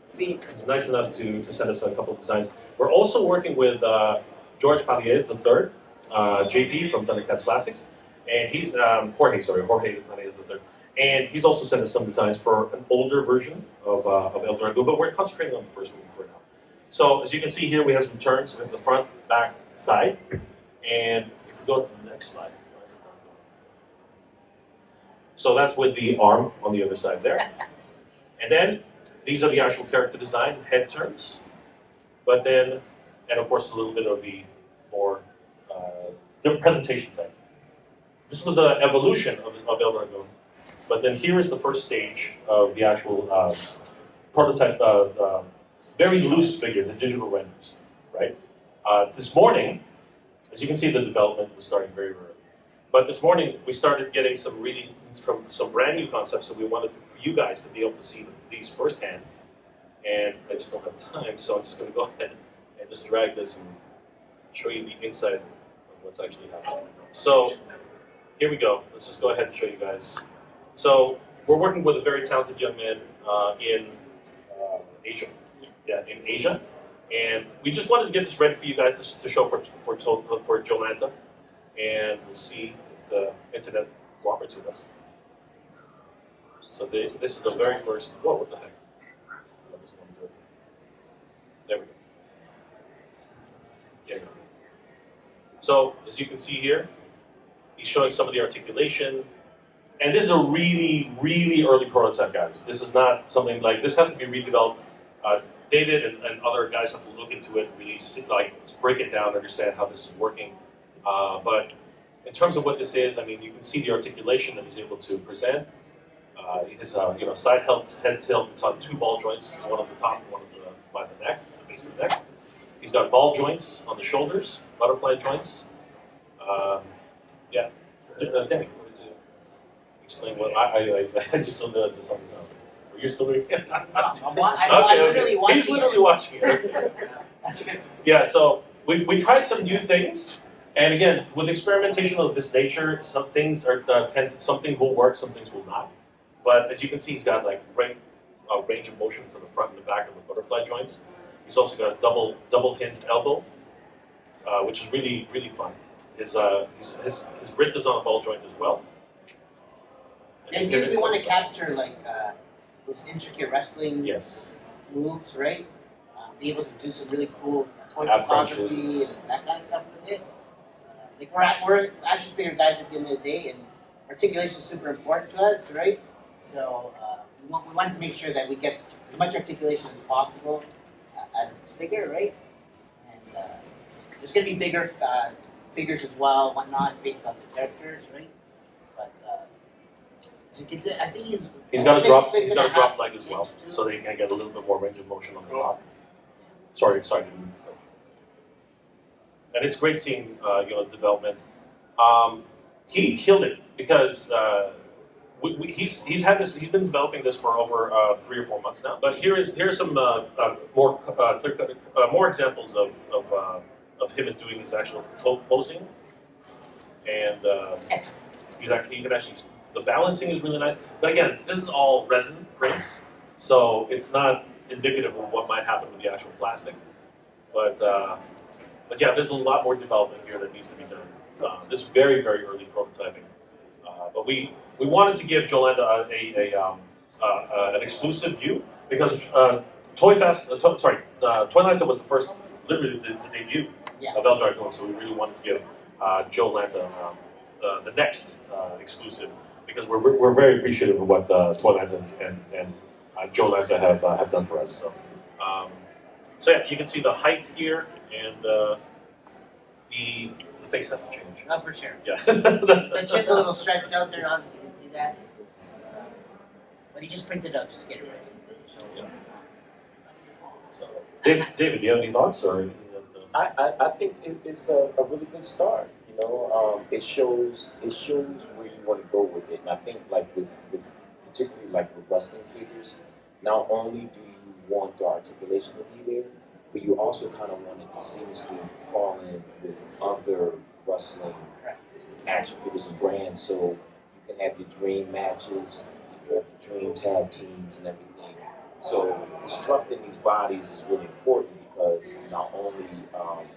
See, It's nice enough to send us a couple of designs. We're also working with George Paliez III, JP from Thundercats Classics, and he's Jorge Paliez III, And he's also sent us some designs for an older version of El Dragoon, but we're concentrating on the first one for now. So as you can see here, we have some turns. We have the front, back, side. And if we go to the next slide. So that's with the arm on the other side there. And then these are the actual character design, head turns. But then, and of course a little bit of the more the presentation type. This was the evolution of El Dragoon. But then here is the first stage of the actual prototype, very loose figure, the digital renders, right? This morning, as you can see, the development was starting very early. But this morning, we started getting some brand new concepts, so we wanted for you guys to be able to see these firsthand. And I just don't have time, so I'm just going to go ahead and just drag this and show you the inside of what's actually happening. So here we go. Let's just go ahead and show you guys. So we're working with a very talented young man in Asia. Yeah, in Asia. And we just wanted to get this ready for you guys to show for JoeLanta. And we'll see if the internet cooperates with us. So this is the very first. Whoa, what the heck? There we go. There we go. So as you can see here, he's showing some of the articulation. And this is a really, really early prototype, guys. This is not something like, this has to be redeveloped. David and other guys have to look into it, really break it down, understand how this is working. But in terms of what this is, I mean, you can see the articulation that he's able to present. His side head tilt, it's on two ball joints, one on the top and one by the neck, the base of the neck. He's got ball joints on the shoulders, butterfly joints. Yeah, Danny, explain what I just don't know this on this now. You're still doing it? I'm literally watching. He's literally watching it. Yeah, so we tried some new things, and again, with experimentation of this nature, some things something will work, some things will not. But as you can see, he's got like range of motion from the front and the back of the butterfly joints. He's also got a double hinged elbow, which is really, really fun. His wrist is on a ball joint as well. And if we want to capture like those intricate wrestling moves, right? Be able to do some really cool toy photography and that kind of stuff with it. We're action figure guys at the end of the day, and articulation is super important to us, right? So we want to make sure that we get as much articulation as possible out of this figure, right? And there's going to be bigger figures as well, whatnot, based on the characters, right? But as you can see, I think he's got a drop leg as well, so that he can get a little bit more range of motion on the top. Sorry. And it's great seeing development. He killed it because he's been developing this for over 3 or 4 months now. But here's some more more examples of him doing his actual posing, and you can actually the balancing is really nice. But again, this is all resin prints, so it's not indicative of what might happen with the actual plastic. But yeah, there's a lot more development here that needs to be done. This is very, very early prototyping. But we wanted to give JoeLanta an exclusive view because JoeLanta was the first, literally the debut of El Dragoon, so we really wanted to give JoeLanta the next exclusive because we're very appreciative of what JoeLanta and JoeLanta have done for us. So yeah, you can see the height here, and the face has to change. Oh, for sure. Yeah. The chin's a little stretched out there, obviously you can see that. But he just printed out just to get it ready. So, David, do you have any thoughts or? I think it's a really good start. You know, it shows where you want to go with it, and I think like with particularly like with wrestling figures, not only do you want the articulation to be there, but you also kind of want it to seamlessly fall in with other wrestling action figures and brands, so you can have your dream matches, your dream tag teams, and everything. So constructing these bodies is really important because not only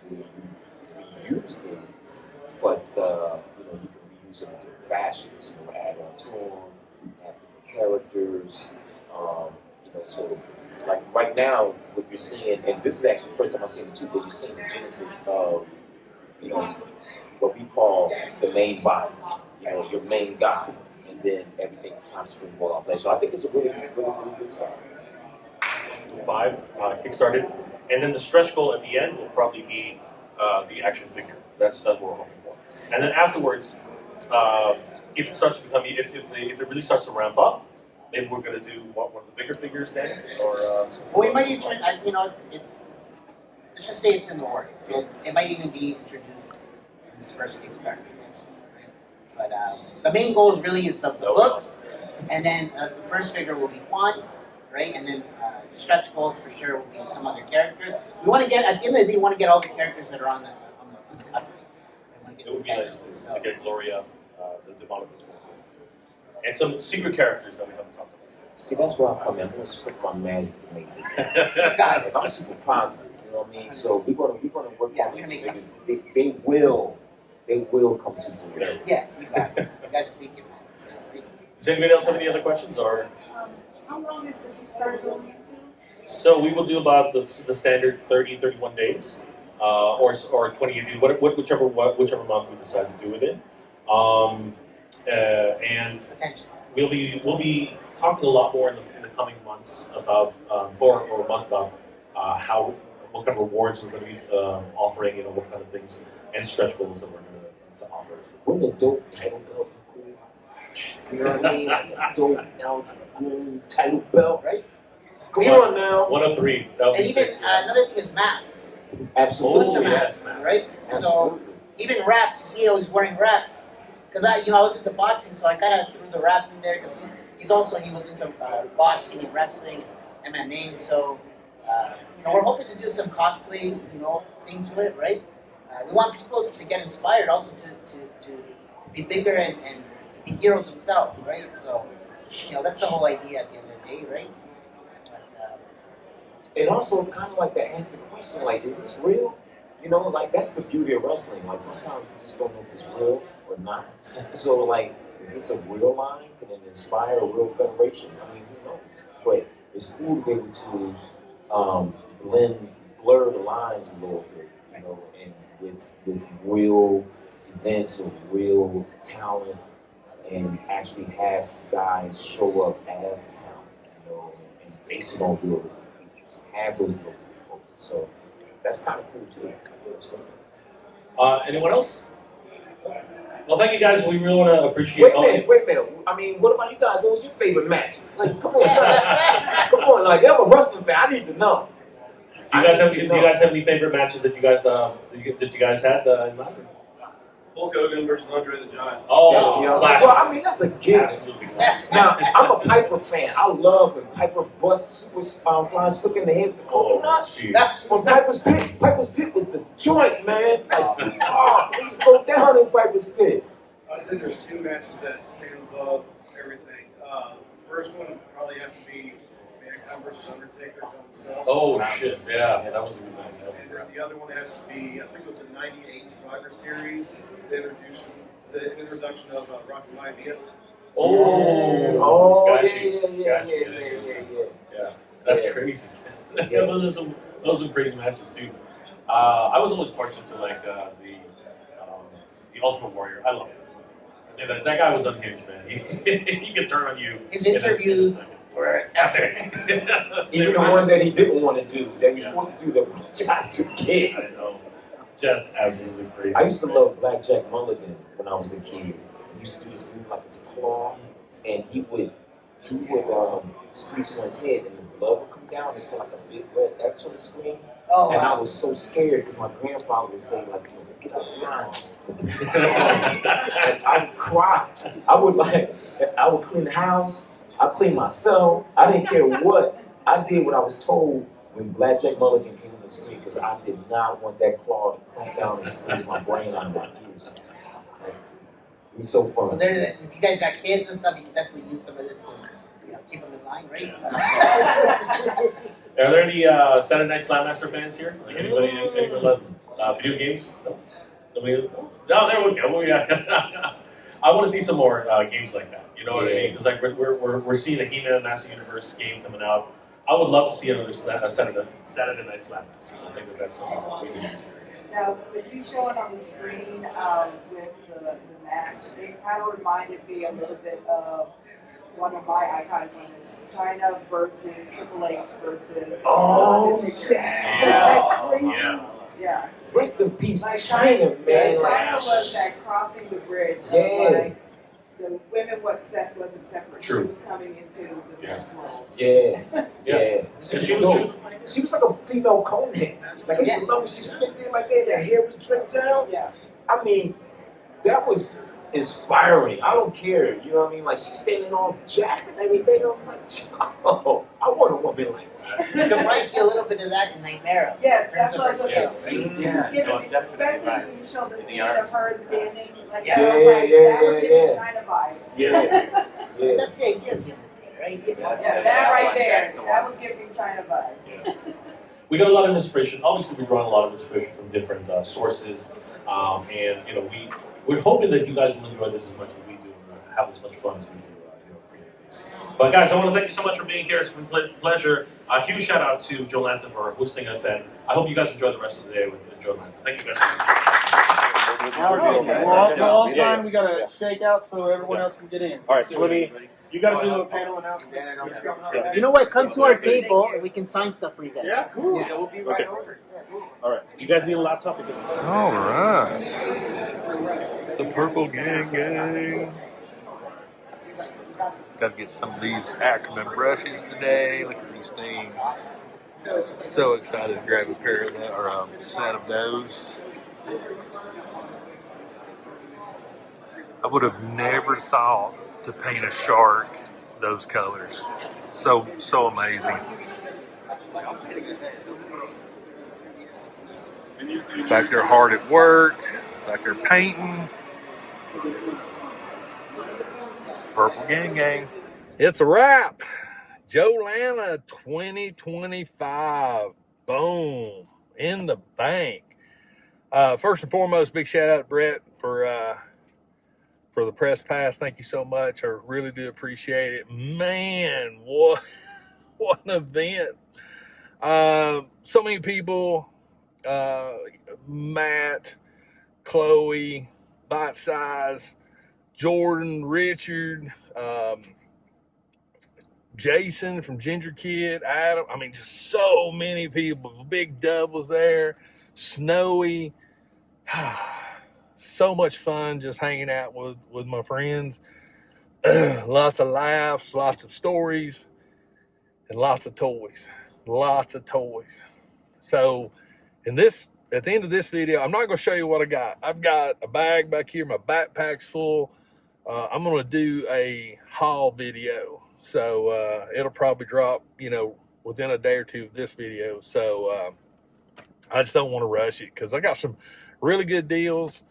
will you reuse them, but you can reuse them in different fashions. Add on to them, add figures. You know, so it's like right now, what you're seeing, and this is actually the first time I've seen it too, but you're seeing the genesis of, you know, what we call the main body, you know, your main guy, and then everything kind of springboard off that. So I think it's a really good start. 5 kickstarted, and then the stretch goal at the end will probably be the action figure. That's what we're hoping for. And then afterwards, if it starts to become, if it really starts to ramp up, maybe we're going to do one of the bigger figures then, or. Well, we might you know, let's just say it's in the works. So it might even be introduced in this first Kickstarter. But the main goal really is the books, and then the first figure will be Juan, right? And then stretch goals for sure will be some other characters. We want to get, at the end of the day, we want to get all the characters that are on the cover. It would be nice to get Gloria, the Monica twins, and some secret characters that we haven't talked about. See, that's where I'm coming. I'm going to script my magic to make this. I'm super positive, you know what I mean? So we're gonna work on these figures. They will come to fruition. Yeah, you got it. You got to speak it, man. Does anybody else have any other questions, or? How long is the Kickstarter going into? So we will do about the standard 30, 31 days, or 28 days, whichever month we decide to do it in. And we'll be talking a lot more in the coming months about or a month about what kind of rewards we're going to be offering, you know, what kind of things and stretch goals that we're going to offer. Wouldn't a dope title belt be cool? You know what I mean? Like a dope Dragoon title belt, right? Come on now. 103. That And even another thing is masks. Absolutely. Lucha masks, right? So even wraps, you see how he's wearing wraps. Because I was into boxing, so I kind of threw the wraps in there because he was into boxing and wrestling and MMA. So we're hoping to do some cosplay, thing to it, right? We want people to get inspired, also to be bigger and to be heroes themselves, right? So that's the whole idea at the end of the day, right? And also kind of like to ask the question, like, is this real? You know, like that's the beauty of wrestling. Like sometimes you just don't know if it's real or not. So like, is this a real line? Can it inspire a real federation? I mean, who knows? But it's cool to be able to blur the lines a little bit, and with real events of real talent, and actually have guys show up as the talent, and base it on realistic features, have those realistic focus. So that's kind of cool too. Anyone else? Well, thank you guys. We really want to appreciate. Wait a minute. I mean, what about you guys? What was your favorite matches? Like, come on, come on. Like, I'm a wrestling fan. I need to know. Do you guys have any favorite matches that you guys had in mind? Hulk Hogan versus Andre the Giant. Oh, yeah, classic. Well, I mean, that's a gift. Absolutely. Now, I'm a Piper fan. I love when Piper busts super flying slick in the head with the coconut. That's when Piper's Pit was the joint, man. Like, we used to go down in Piper's Pit. I'd say there's two matches that stand above everything. First one would probably have to be Mankind versus Undertaker themselves. Oh shit! Yeah, that was a good match. And then the other one has to be, I think it was the '98 Survivor Series, the introduction of Rocky Maivia. Yeah. That's crazy. Yeah, those are crazy matches too. I was always fortunate to like the Ultimate Warrior. I love it. Yeah, that guy was unhinged, man. He could turn on you. His interviews were epic. Even the one that he didn't want to do, that he was supposed to do, that was just a kid. I know. Just absolutely crazy. I used to love Blackjack Mulligan when I was a kid. He used to do this move like a claw, and he would squeeze someone's head, and the blood would come down and put like a big red X on the screen. Oh, and wow. I was so scared because my grandfather would say like, get out of line. And I would cry. I would clean the house. I clean myself. I didn't care what. I did what I was told when Blackjack Mulligan came on the screen because I did not want that claw to clamp down and squeeze my brain out of my ears. It was so fun. So if you guys got kids and stuff, you can definitely use some of this to keep them in line, right? Are there any Saturday Night Slammaster fans here? Like anybody love video games? No, there we go. I want to see some more games like that. You know what I mean? Because like we're seeing a He-Man Master Universe game coming out. I would love to see another Saturday Night Slap Masters. I think that's something we need. Now, when you show it on the screen with the match, it kind of reminded me a little bit of one of my iconic ones, China versus Triple H versus. Oh, yes. That crazy. Yeah. Rest in peace, Like China, man. China was that crossing the bridge. Yeah. Like, the women wasn't separate. True. She was coming into the men's world. Yeah. Yeah. She was like a female conehead. Like, I used to love when she stepped in like that, her hair was trimmed down. Yeah. I mean, that was inspiring. I don't care. You know what I mean? Like, she's standing all jacked and everything. I was like, oh, I want a woman like that. It reminds you a little bit of that in Nightmare. Yes, that's what I was Yeah. looking Yeah. Especially when you show the scene of her standing. Like, Yeah. that was giving China vibes. Yeah. That's the idea of it, right? Yeah, that right there. That was giving China vibes. Yeah. We got a lot of inspiration. Obviously, we're drawing a lot of inspiration from different sources, and you know, we're hoping that you guys will enjoy this as much as we do, and have as much fun as we do, creating these. But guys, I want to thank you so much for being here. It's been a pleasure. A huge shout out to JoeLanta for hosting us, and I hope you guys enjoy the rest of the day with JoeLanta. Thank you guys so much. Now we're good. We're all signed. We got to shake out so everyone else can get in. All right, so let me. You got to do a little panel announcement. You know what? Come to our table and we can sign stuff for you guys. Yeah? We'll be right over. All right, you guys need a laptop? All right. The Purple Gang. Got to get some of these Ackerman brushes today. Look at these things. So excited to grab a pair of that, or a set of those. I would have never thought to paint a shark those colors. So amazing. Back there hard at work, back there painting. Purple Gang. It's a wrap. JoeLanta 2025. Boom. In the bank. First and foremost, big shout out to Brett for the press pass. Thank you so much. I really do appreciate it. Man, what an event. So many people, Matt, Chloe, Bite Size, Jordan, Richard, Jason from Ginger Kid, Adam. I mean, just so many people. Big Dub was there. Snowy. So much fun just hanging out with my friends. Lots of laughs, lots of stories, and lots of toys. Lots of toys. So at the end of this video, I'm not going to show you what I got. I've got a bag back here. My backpack's full. I'm going to do a haul video. So it'll probably drop, within a day or two of this video. So I just don't want to rush it because I got some really good deals.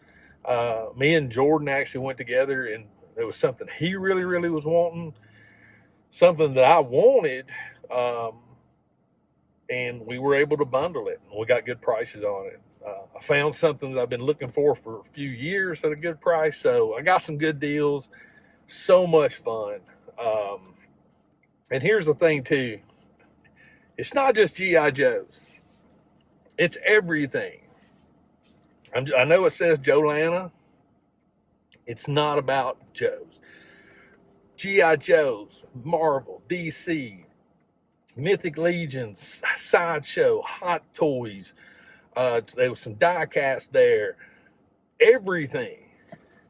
Me and Jordan actually went together, and there was something he really, really was wanting, something that I wanted, and we were able to bundle it, and we got good prices on it. I found something that I've been looking for a few years at a good price, so I got some good deals. So much fun. And here's the thing, too. It's not just G.I. Joes. It's everything. I know it says JoeLanta. It's not about Joes. G.I. Joes, Marvel, DC, Mythic Legions, Sideshow, Hot Toys. There was some die cast there. Everything.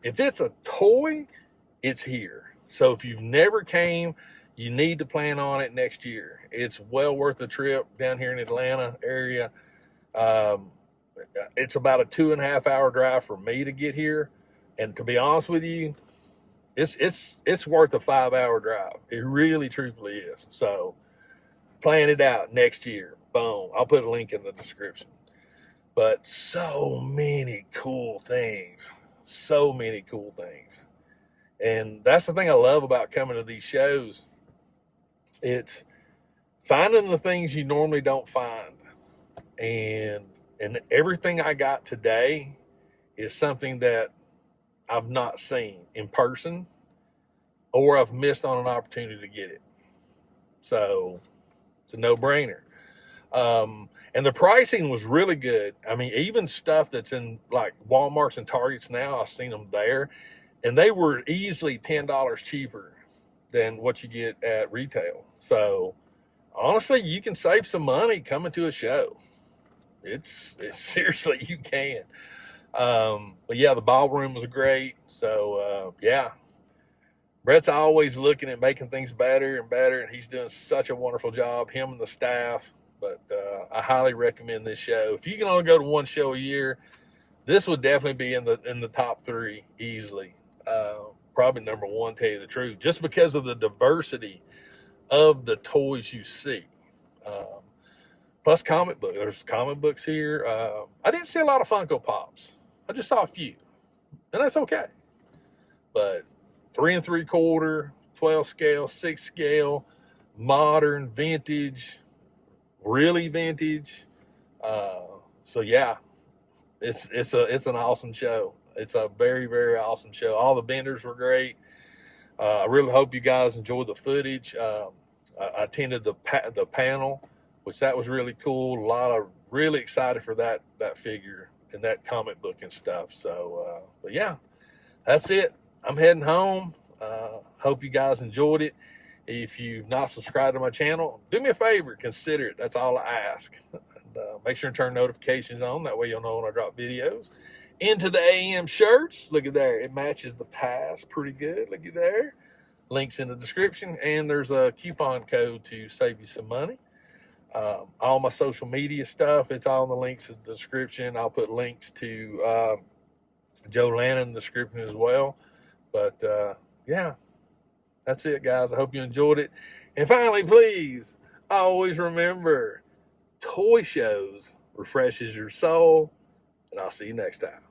If it's a toy, it's here. So if you've never came, you need to plan on it next year. It's well worth the trip down here in Atlanta area. It's about a 2.5 hour drive for me to get here. And to be honest with you, it's worth a 5 hour drive. It really, truthfully is. So plan it out next year. Boom. I'll put a link in the description. But so many cool things. So many cool things. And that's the thing I love about coming to these shows. It's finding the things you normally don't find. And everything I got today is something that I've not seen in person, or I've missed on an opportunity to get it. So it's a no-brainer. And the pricing was really good. I mean, even stuff that's in like Walmarts and Targets now, I've seen them there, and they were easily $10 cheaper than what you get at retail. So honestly, you can save some money coming to a show. It's seriously, you can. But yeah, the ballroom was great. So yeah, Brett's always looking at making things better and better, and he's doing such a wonderful job, him and the staff. But I highly recommend this show. If you can only go to one show a year, this would definitely be in the top 3 easily. Probably number 1, tell you the truth, just because of the diversity of the toys you see. Plus comic book. There's comic books here. I didn't see a lot of Funko Pops. I just saw a few, and that's okay. But 3 3/4, 12 scale, 6 scale, modern, vintage, really vintage. So yeah, it's an awesome show. It's a very, very awesome show. All the vendors were great. I really hope you guys enjoyed the footage. I attended the panel, which that was really cool. A lot of really excited for that figure and that comic book and stuff. So, but yeah, that's it. I'm heading home. Hope you guys enjoyed it. If you've not subscribed to my channel, do me a favor, consider it. That's all I ask. And, make sure and turn notifications on. That way you'll know when I drop videos. Into the AM shirts. Look at there. It matches the pass pretty good. Look at there. Links in the description. And there's a coupon code to save you some money. All my social media stuff, it's all in the links in the description. I'll put links to JoeLanta in the description as well. But yeah, that's it, guys. I hope you enjoyed it. And finally, please, always remember, toy shows refreshes your soul. And I'll see you next time.